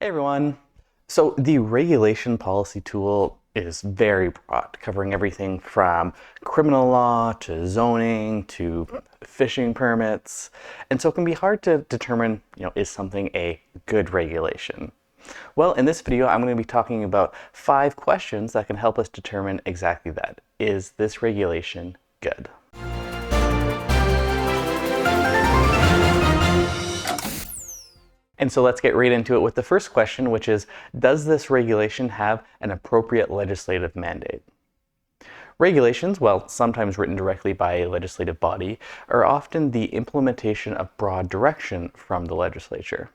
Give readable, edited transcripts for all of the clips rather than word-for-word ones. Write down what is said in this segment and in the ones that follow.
Hey everyone. So the regulation policy tool is very broad, covering everything from criminal law to zoning to fishing permits. And so it can be hard to determine, is something a good regulation? Well, in this video, I'm going to be talking about 5 questions that can help us determine exactly that. Is this regulation good? And so let's get right into it with the first question, which is, does this regulation have an appropriate legislative mandate? Regulations, while sometimes written directly by a legislative body, are often the implementation of broad direction from the legislature.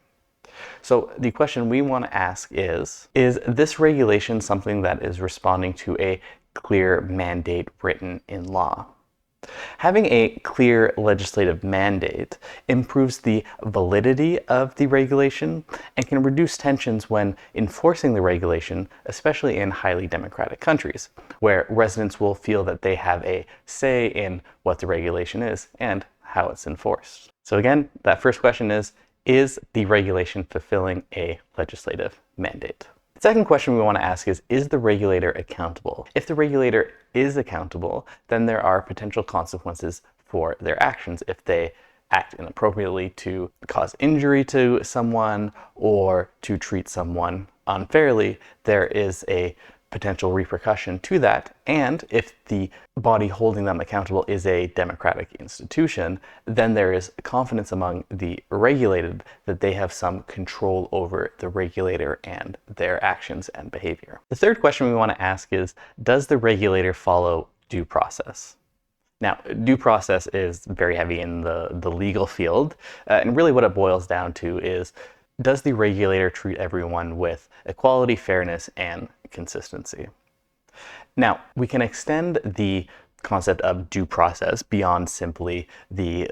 So the question we want to ask is this regulation something that is responding to a clear mandate written in law? Having a clear legislative mandate improves the validity of the regulation and can reduce tensions when enforcing the regulation, especially in highly democratic countries, where residents will feel that they have a say in what the regulation is and how it's enforced. So again, that first question is the regulation fulfilling a legislative mandate? The second question we want to ask is the regulator accountable? If the regulator is accountable, then there are potential consequences for their actions if they act inappropriately to cause injury to someone or to treat someone unfairly. There is a potential repercussion to that, and if the body holding them accountable is a democratic institution, then there is confidence among the regulated that they have some control over the regulator and their actions and behavior. The third question we want to ask is, does the regulator follow due process? Now, due process is very heavy in the legal field, and really what it boils down to is, does the regulator treat everyone with equality, fairness, and consistency? Now, we can extend the concept of due process beyond simply the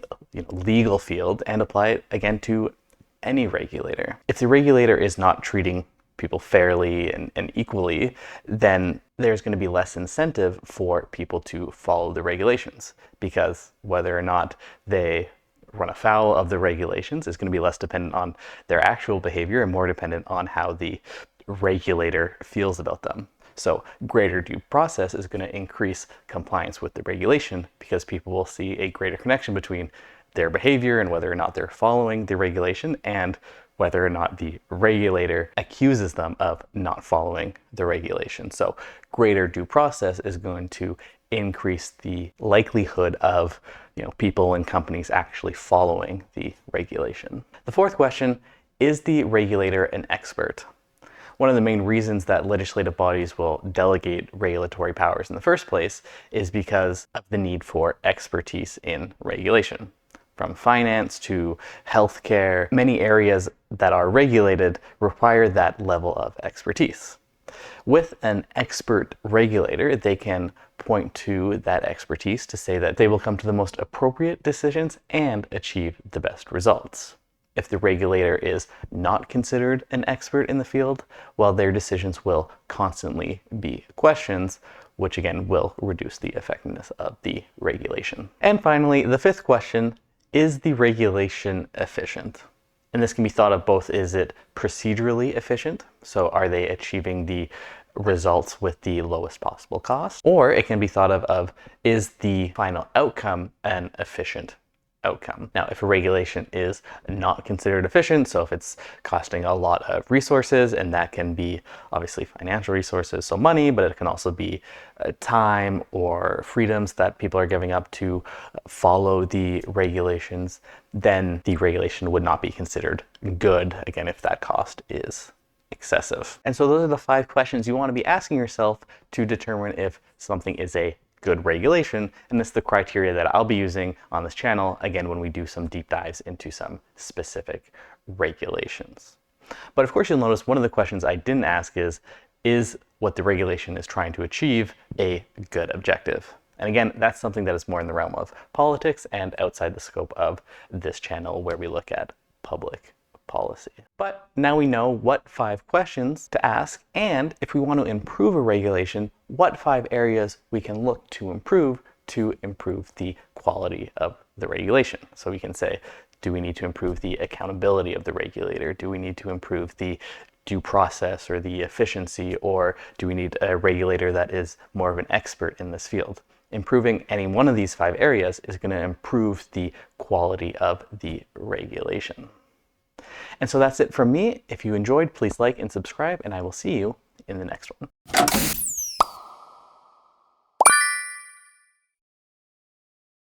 legal field and apply it again to any regulator. If the regulator is not treating people fairly and equally, then there's going to be less incentive for people to follow the regulations, because whether or not they run afoul of the regulations is going to be less dependent on their actual behavior and more dependent on how the regulator feels about them. So greater due process is going to increase compliance with the regulation because people will see a greater connection between their behavior and whether or not they're following the regulation and whether or not the regulator accuses them of not following the regulation. So greater due process is going to increase the likelihood of people and companies actually following the regulation. The fourth question, is the regulator an expert? One of the main reasons that legislative bodies will delegate regulatory powers in the first place is because of the need for expertise in regulation. From finance to healthcare, many areas that are regulated require that level of expertise. With an expert regulator, they can point to that expertise to say that they will come to the most appropriate decisions and achieve the best results. If the regulator is not considered an expert in the field, well, their decisions will constantly be questions, which again will reduce the effectiveness of the regulation. And finally, the fifth question, is the regulation efficient? And this can be thought of both, is it procedurally efficient? So are they achieving the results with the lowest possible cost? Or it can be thought of is the final outcome an efficient outcome? Now, if a regulation is not considered efficient, so if it's costing a lot of resources, and that can be obviously financial resources, so money, but it can also be time or freedoms that people are giving up to follow the regulations, then the regulation would not be considered good, again, if that cost is excessive. And so those are the 5 questions you want to be asking yourself to determine if something is a good regulation, and this is the criteria that I'll be using on this channel, again, when we do some deep dives into some specific regulations. But of course, you'll notice one of the questions I didn't ask is what the regulation is trying to achieve a good objective? And again, that's something that is more in the realm of politics and outside the scope of this channel where we look at public policy. But now we know what 5 questions to ask, and if we want to improve a regulation, what 5 areas we can look to improve the quality of the regulation. So we can say, do we need to improve the accountability of the regulator? Do we need to improve the due process or the efficiency, or do we need a regulator that is more of an expert in this field? Improving any one of these 5 areas is going to improve the quality of the regulation. And so that's it from me. If you enjoyed, please like and subscribe, and I will see you in the next one.